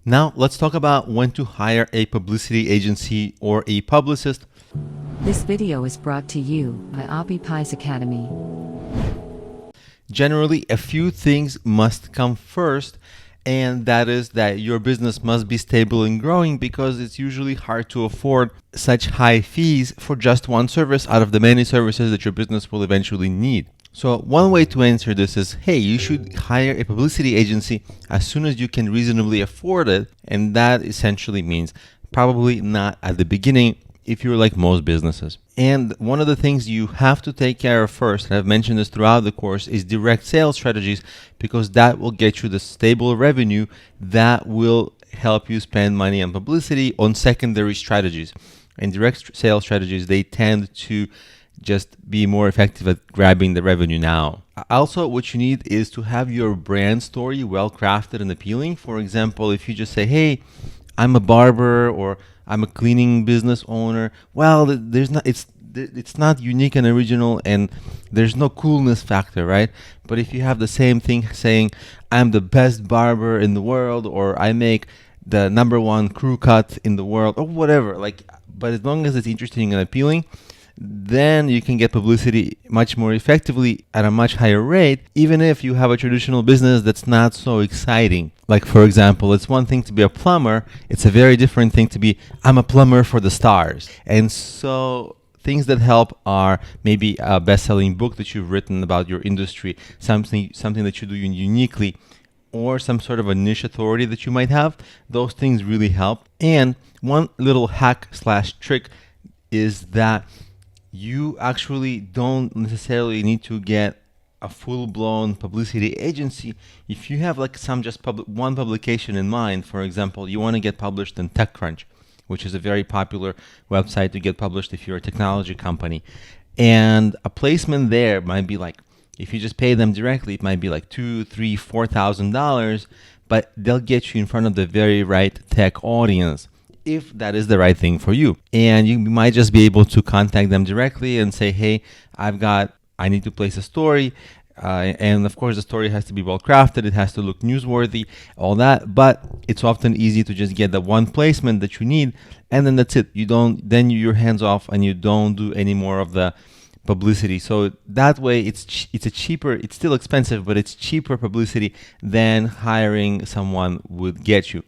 Now, let's talk about when to hire a publicity agency or a publicist. This video is brought to you by Pies Academy. Generally, a few things must come first, and that is that your business must be stable and growing, because it's usually hard to afford such high fees for just one service out of the many services that your business will eventually need. So one way to answer this is, hey, you should hire a publicity agency as soon as you can reasonably afford it, and that essentially means probably not at the beginning if you're like most businesses. And one of the things you have to take care of first, and I've mentioned this throughout the course, is direct sales strategies, because that will get you the stable revenue that will help you spend money on publicity on secondary strategies. And direct sales strategies, they tend to just be more effective at grabbing the revenue now. Also, what you need is to have your brand story well crafted and appealing. For example, if you just say, hey, I'm a barber, or I'm a cleaning business owner, well, it's not unique and original, and there's no coolness factor, right? But if you have the same thing saying, I'm the best barber in the world, or I make the #1 crew cut in the world, or whatever, but as long as it's interesting and appealing, then you can get publicity much more effectively at a much higher rate, even if you have a traditional business that's not so exciting. Like, for example, it's one thing to be a plumber, it's a very different thing to be, I'm a plumber for the stars. And so things that help are maybe a best-selling book that you've written about your industry, something that you do uniquely, or some sort of a niche authority that you might have. Those things really help. And one little hack/trick is that you actually don't necessarily need to get a full-blown publicity agency. If you have like one publication in mind, for example, you want to get published in TechCrunch, which is a very popular website to get published if you're a technology company. And a placement there might be like, if you just pay them directly, it might be like $2,000, $3,000, $4,000, but they'll get you in front of the very right tech audience, if that is the right thing for you. And you might just be able to contact them directly and say, hey, I need to place a story. And of course, the story has to be well crafted. It has to look newsworthy, all that. But it's often easy to just get the one placement that you need, and then that's it. You're hands off, and you don't do any more of the publicity. So that way, it's still expensive, but it's cheaper publicity than hiring someone would get you.